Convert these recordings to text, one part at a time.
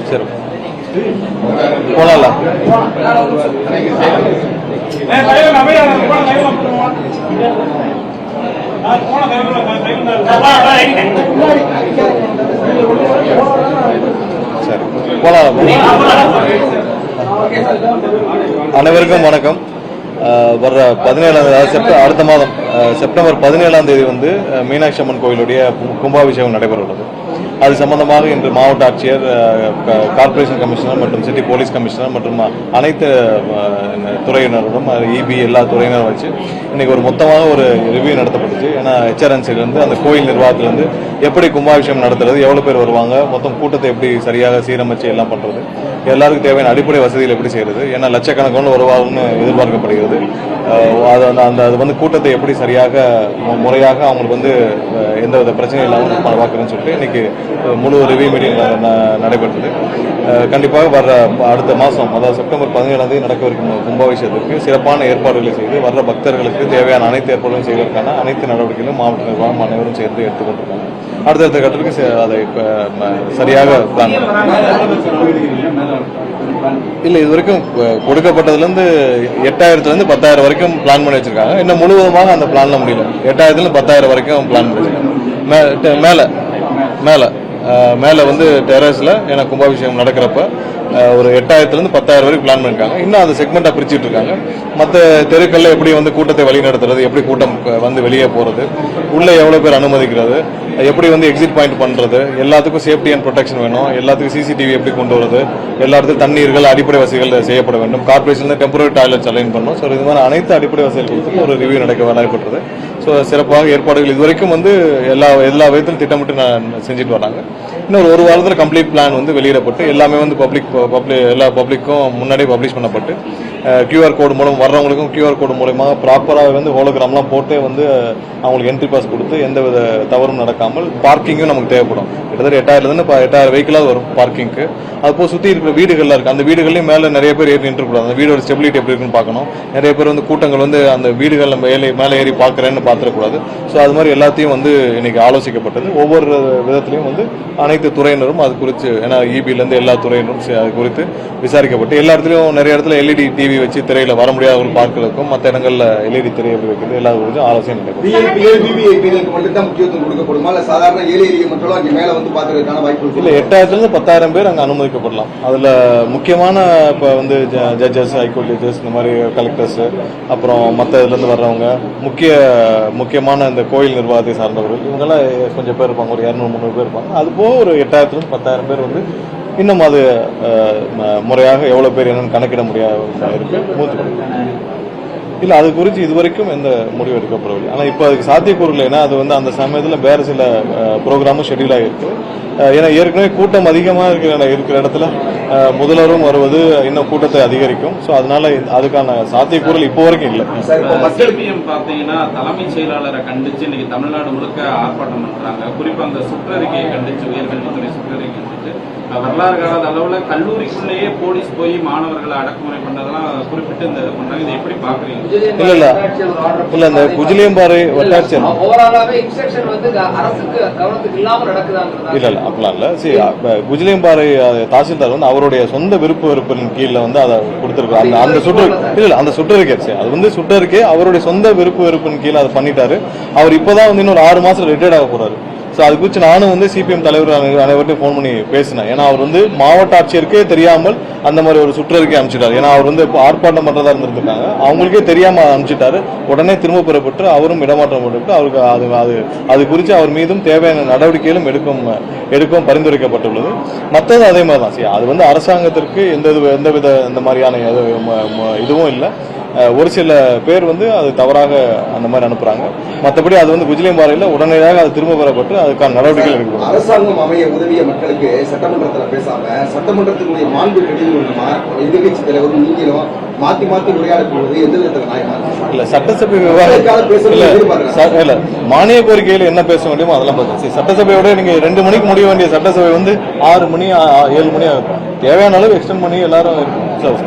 சரி போனால சரி போலாம். அனைவருக்கும் வணக்கம். வர்ற 17 அடுத்த மாதம் செப்டம்பர் 17ஆம் தேதி வந்து மீனாட்சி அம்மன் கோயிலுடைய கும்பாபிஷேகம் நடைபெற உள்ளது. அது சம்பந்தமாக இன்று மாவட்ட ஆட்சியர், கார்ப்பரேஷன் கமிஷனர் மற்றும் சிட்டி போலீஸ் கமிஷனர் மற்றும் அனைத்து துறையினரும் இபி எல்லா துறையினரும் வச்சு இன்னைக்கு ஒரு மொத்தமாக ஒரு ரிவ்யூ நடத்தப்பட்டுச்சு. ஏன்னா ஹெச்ஆர்என்சிலேருந்து அந்த கோயில் நிர்வாகத்திலேருந்து எப்படி கும்பாபிஷேகம் நடத்துறது, எவ்வளோ பேர் வருவாங்க, மொத்தம் கூட்டத்தை எப்படி சரியாக சீரமைச்சு எல்லாம் பண்ணுறது, எல்லாருக்கும் தேவையான அடிப்படை வசதிகள் எப்படி செய்கிறது, ஏன்னா லட்சக்கணக்கான வருவாங்கன்னு எதிர்பார்க்கப்படுகிறது. அது வந்து கூட்டத்தை எப்படி சரியாக முறையாக அவங்களுக்கு வந்து எந்தவித பிரச்சனையும் இல்லாமல் பார்க்குறேன்னு சொல்லிட்டு இன்னைக்கு முழு ரிவ்யூ மீட்டிங் நடைபெற்றது. கண்டிப்பாக வர்ற அடுத்த மாதம், அதாவது செப்டம்பர் 17ஆம் தேதி நடக்கவிருக்கும் கும்பாபிஷேகத்திற்கு சிறப்பான ஏற்பாடுகளை செய்து வர்ற பக்தர்களுக்கு தேவையான அனைத்து ஏற்பாடுகளையும் செய்வதற்கான அனைத்து நடவடிக்கைகளும் மாவட்ட நிர்வாகம் அனைவரும் சேர்ந்து எடுத்துக்கொண்டிருக்காங்க. அடுத்தடுத்த கட்டத்துக்கு அதை சரியாக பிளான் இல்லை. இது வரைக்கும் கொடுக்கப்பட்டதுலேருந்து 8000 10,000 வரைக்கும் பிளான் பண்ணி வச்சிருக்காங்க. இன்னும் முழுவதுமாக அந்த பிளான்ல முடியல. 8000 10,000 வரைக்கும் பிளான் பண்ணி வச்சிருக்காங்க. மேலே மேலே வந்து டெரஸில் ஏன்னா கும்பாபிஷேகம் நடக்கிறப்ப ஒரு 8000 10,000 வரைக்கும் பிளான் பண்ணியிருக்காங்க. இன்னும் அதை செக்மெண்ட்டாக பிரிச்சுட்டு இருக்காங்க. மற்ற தெருக்களில் எப்படி வந்து கூட்டத்தை வழி நடத்துறது, எப்படி கூட்டம் வந்து வெளியே போகிறது, உள்ளே எவ்வளோ பேர் அனுமதிக்கிறது, எப்படி வந்து எக்ஸிட் பாயிண்ட் பண்ணுறது, எல்லாத்துக்கும் சேஃப்டி அண்ட் ப்ரொடெக்ஷன் வேணும், எல்லாத்துக்கும் சிசிடிவி எப்படி கொண்டு வருது, எல்லா இடத்துக்கும் தண்ணீர்கள் அடிப்படை வசதிகள் செய்யப்பட வேண்டும், கார்பரேஷன் டெம்பரரி டாய்லெட்ஸ் அலைன் பண்ணணும். ஸோ இது மாதிரி அனைத்து அடிப்படை வசதிகள் கொடுத்து ஒரு ரிவ்யூ நடைபெற்றது. ஸோ சிறப்பாக ஏற்பாடுகள் இது வரைக்கும் வந்து எல்லா விதத்திலும் திட்டமிட்டு செஞ்சுட்டு வராங்க. இன்னொரு ஒரு வாரத்தில் கம்ப்ளீட் பிளான் வந்து வெளியிடப்பட்டு எல்லாமே வந்து எல்லா பப்ளிக்கும் முன்னாடியே பப்ளிஷ் பண்ணப்பட்டு கியூஆர் கோடு மூலம் வர்றவங்களுக்கும் கியூஆர் கோடு மூலமாக ப்ராப்பராக வந்து ஹோலோகிராம்லாம் போட்டு வந்து அவங்களுக்கு என்ட்ரி பாஸ் கொடுத்து எந்த வித தவறும் நடக்காமல் பார்க்கிங்கும் நமக்கு தேவைப்படும். கிட்டத்தட்ட 8000 வெஹிக்கிளாக வரும் பார்க்கிங்க்கு. அதுபோல் சுற்றி இருக்கிற வீடுகள்லாம் இருக்குது. அந்த வீடுகள்லையும் மேலே நிறைய பேர் ஏறி நின்றுக்கூடாது. அந்த வீடோட ஸ்டெபிலிட்டி எப்படி இருக்குன்னு பார்க்கணும். நிறைய பேர் வந்து கூட்டங்கள் வந்து அந்த வீடுகளில் மேலே ஏறி பார்க்குறேன்னு பார்த்துடக்கூடாது. ஸோ அது மாதிரி எல்லாத்தையும் வந்து இன்னைக்கு ஆலோசிக்கப்பட்டது. ஒவ்வொரு விதத்துலையும் வந்து அனைத்து துறையினரும் அது குறித்து, ஏன்னா இபிலேருந்து எல்லா துறையினரும் அது குறித்து விசாரிக்கப்பட்டு எல்லா இடத்துலையும் நிறைய இடத்துல எல்இடி டிவி வச்சு திரையில வர முடியாதவர்கள் பார்க்கிறதுக்கும் மற்ற இடங்கள்ல எல்இடி திரை எப்படி வைக்கிறது எல்லா குறித்தும் ஆலோசனை நடைபெறும். இல்ல 8000 10,000 பேர் அங்க அனுமதிக்கப்படலாம். அதுல முக்கியமான இப்ப வந்து ஜட்ஜஸ், ஹைகோர்ட் ஜட்ஜஸ், இந்த மாதிரி கலெக்டர்ஸ், அப்புறம் மற்ற இதுல இருந்து வர்றவங்க, முக்கியமான இந்த கோயில் நிர்வாகத்தை சார்ந்தவர்கள், இவங்கெல்லாம் கொஞ்சம் பேர் இருப்பாங்க. ஒரு 200-300 பேர் இருப்பாங்க. அது போக ஒரு 8000 10,000 பேர் வந்து இன்னும் அது முறையாக எவ்வளவு பேர் என்னன்னு கணக்கிட முடியாத இருக்கு. இல்லை, அது குறித்து இதுவரைக்கும் எந்த முடிவு எடுக்கப்படவில்லை. ஆனால் இப்போ அதுக்கு சாத்தியக்கூறு இல்லைன்னா அது வந்து அந்த சமயத்தில் வேறு சில ப்ரோக்ராமும் ஷெட்யூல் ஆகிருக்கு. ஏன்னா ஏற்கனவே கூட்டம் அதிகமாக இருக்கிற இடத்துல முதல்வரும் வருவது இன்னும் கூட்டத்தை அதிகரிக்கும். ஸோ அதனால அதுக்கான சாத்தியக்கூறல் இப்போ வரைக்கும் இல்லை. பார்த்தீங்கன்னா தலைமைச் செயலாளரை கண்டிச்சு இன்னைக்கு தமிழ்நாடு முழுக்க ஆர்ப்பாட்டம் பண்றாங்க. குறிப்பாக அந்த சுற்றறிக்கையை கண்டிச்சு, உயர்கல்வித்துறை சுற்றறிக்கை கண்டிச்சு வரலாறு கால அளவில் கல்லூரிக்குள்ளேயே போலீஸ் போய் மாணவர்களை அடக்குமுறை பண்ணதெல்லாம் குறிப்பிட்டு இந்த பண்றாங்க. இதை எப்படி பாக்குறீங்க? இல்ல இந்த குஜிலியம்பாறை வட்டாட்சியர் இல்ல அப்படிலாம் இல்ல. சரி, குஜிலியம்பாறை தாசில்தார் வந்து அவருடைய சொந்த விருப்ப வெறுப்பின் கீழே வந்து அதை கொடுத்திருக்காரு. அந்த சுற்றறிக்கை அது வந்து சுற்றறிக்கை அவருடைய சொந்த விருப்ப வெறுப்பின் கீழே அதை பண்ணிட்டாரு. அவர் இப்பதான் வந்து இன்னொரு 6 மாசம் ரிட்டையர்ட் ஆக போறாரு. ஸோ அது குறித்து நானும் வந்து சிபிஎம் தலைவர் அனைவர்கிட்டையும் ஃபோன் பண்ணி பேசினேன். ஏன்னா அவர் வந்து மாவட்ட ஆட்சியருக்கே தெரியாமல் அந்த மாதிரி ஒரு சுற்றறிக்கை அனுப்பிச்சிட்டாரு. ஏன்னா அவர் வந்து ஆர்ப்பாட்டம் பண்ணுறதா இருந்திருக்காங்க, அவங்களுக்கே தெரியாமல் அனுப்பிச்சிட்டாரு. உடனே திரும்ப பெறப்பட்டு அவரும் இடமாற்றம் பண்ணப்பட்டு அவருக்கு அது குறித்து அவர் மீதும் தேவையான நடவடிக்கைகளும் எடுக்கவும் பரிந்துரைக்கப்பட்டுள்ளது. மற்றது அதே மாதிரி தான். சரி, அது வந்து அரசாங்கத்திற்கு எந்தவித இந்த மாதிரியான இதுவும் இல்லை. ஒரு சில பேர் வந்து அது தவறாக அந்த மாதிரி அனுப்புறாங்க. மற்றபடி அது வந்து குஜிலியம்பாறையில் உடனடியாக அது திரும்ப பெறப்பட்டு அதுக்கான நடவடிக்கைகள் எடுக்கப்படும். அரசாங்கம் அமைய உதவிய மக்களுக்கு சட்டமன்றத்தில் பேசாம சட்டமன்றத்தினுடைய மாண்பு எதிர்கட்சி தலைவர் நீங்களும் மாத்தி உரையாடப்படுவது எந்த விதத்தில் நியாயமா இல்ல? சட்டசபை இல்ல மானிய கோரிக்கையில் என்ன பேச முடியுமோ அதெல்லாம் பேச. சட்டசபையோட நீங்க 2 மணிக்கு முடிய வேண்டிய சட்டசபை வந்து 6 மணி 7 மணி தேவையான அளவு எக்ஸ்டெண்ட் பண்ணி எல்லாரும்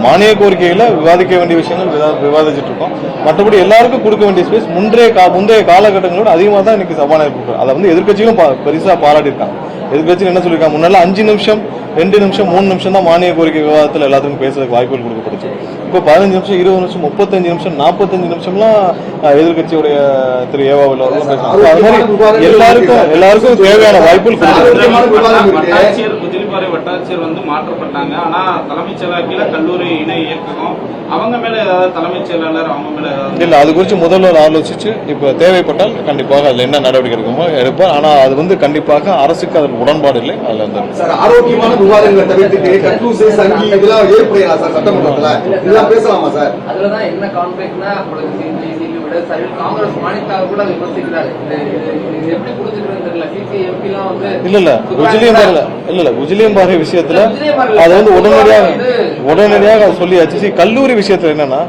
மானிய கோரிக்கையில விவாதிக்க வேண்டிய விஷயங்கள் விவாதிச்சுட்டு இருக்கோம். மற்றபடி எல்லாருக்கும் கொடுக்க வேண்டிய ஸ்பேஸ் முந்தைய காலகட்டங்களோட அதிகமாக தான் இன்னைக்கு சபாநாயகர் கொடுக்குறோம். அதை வந்து எதிர்கட்சிகளும் பெருசா பாராட்டியிருக்காங்க. எதிர்கட்சியில் என்ன சொல்லியிருக்காங்க, முன்னால 5 நிமிஷம் 2 நிமிஷம் 3 நிமிஷம் தான் மானிய கோரிக்கை விவாதத்தில் எல்லாத்துக்கும் பேசுறதுக்கு வாய்ப்புகள் கொடுக்கப்பட்டுச்சு. இப்போ 15 நிமிஷம் 20 நிமிஷம் 35 நிமிஷம் 45 நிமிஷம்லாம் எதிர்கட்சியுடைய திரு ஏவாவில் அவர்கள் பேசுறாங்க. அது மாதிரி எல்லாருக்கும் தேவையான வாய்ப்புகள் வட்டாட்சியர் குஜிலிபாறை வட்டாட்சியர் வந்து மாற்றப்பட்டாங்க. ஆனா தலைமைச் செயலாளர் கல்லூரி இணை இயக்ககம் அவங்க மேல ஏதாவது தலைமைச் செயலாளர் அவங்க மேல ஏதாவது இல்ல, அது குறித்து முதல்வர் ஆலோசிச்சு இப்போ தேவைப்பட்டால் கண்டிப்பாக அதுல என்ன நடவடிக்கை எடுக்கணுமோ எடுப்பார். ஆனா அது வந்து கண்டிப்பாக அரசுக்கு அதில் உடன்பாடு இல்லை. அதுல வந்து சார் ஆரோக்கியமான விவாதங்களை தவிர்த்துட்டு கக்கூசு சங்கி இதெல்லாம் ஏற்படையா சார் சட்டமன்றத்துல இதெல்லாம் பேசலாமா சார்? அதுலதான் என்ன கான்ஃபிளிக்ட்னா காங்கிரஸ் மாநில கூட அதை விமர்சிக்கிறாரு. இது எப்படி புரிஞ்சுக்கிறது தெரியல. சிபி எம்பி எல்லாம் வந்து இல்ல குஜிலியம்பாறை விஷயத்துல அது வந்து உடனடியாக அது சொல்லியாச்சு. கல்லூரி விஷயத்துல என்னன்னா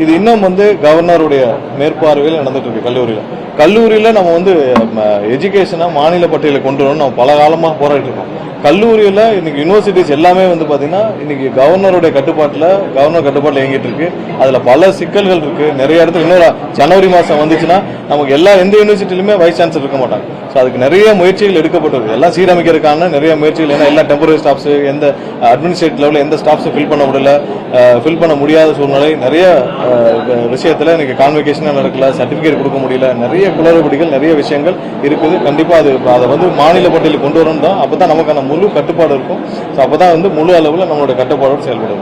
இது இன்னும் வந்து கவர்னருடைய மேற்பார்வையில் நடந்துட்டு இருக்கு. கல்லூரியில நம்ம வந்து எஜுகேஷனை மாநில பட்டியலை கொண்டு வரணும் நம்ம பல காலமாக போராடிட்டு இருக்கோம். கல்லூரியில் இன்னைக்கு யூனிவர்சிட்டிஸ் எல்லாமே வந்து பார்த்தீங்கன்னா இன்னைக்கு கவர்னர் கட்டுப்பாட்டில் இயங்கிட்டு இருக்கு. அதில் பல சிக்கல்கள் இருக்கு. நிறைய இடத்துல இன்னொரு ஜனவரி மாதம் வந்துச்சுன்னா நமக்கு எந்த யூனிவர்சிட்டிலுமே வைஸ் சான்சலர் இருக்க மாட்டாங்க. ஸோ அதுக்கு நிறைய முயற்சிகள் எடுக்கப்பட்டிருக்கு. எல்லாம் சீரமைக்கிறதுக்கான நிறைய முயற்சிகள். ஏன்னா எல்லா டெம்பரரி ஸ்டாஃப்ஸ் எந்த அட்மினிஸ்ட்ரேட்டிவ் லெவலில் எந்த ஸ்டாஃப்ஸும் ஃபில் பண்ண முடியாத சூழ்நிலை நிறைய விஷயத்தில் இன்னைக்கு கான்வெகேஷனே நடக்கல, சர்டிஃபிகேட் கொடுக்க முடியல, நிறைய குளறுபடிகள் நிறைய விஷயங்கள் இருக்குது. கண்டிப்பாக அதை வந்து மாநில பட்டியலில் கொண்டு வரணும் தான். அப்போ தான் நமக்கான முழு கட்டுப்பாடு இருக்கும். ஸோ அப்போ தான் வந்து முழு அளவில் நம்மளோட கட்டுப்பாடோடு செயல்படும்.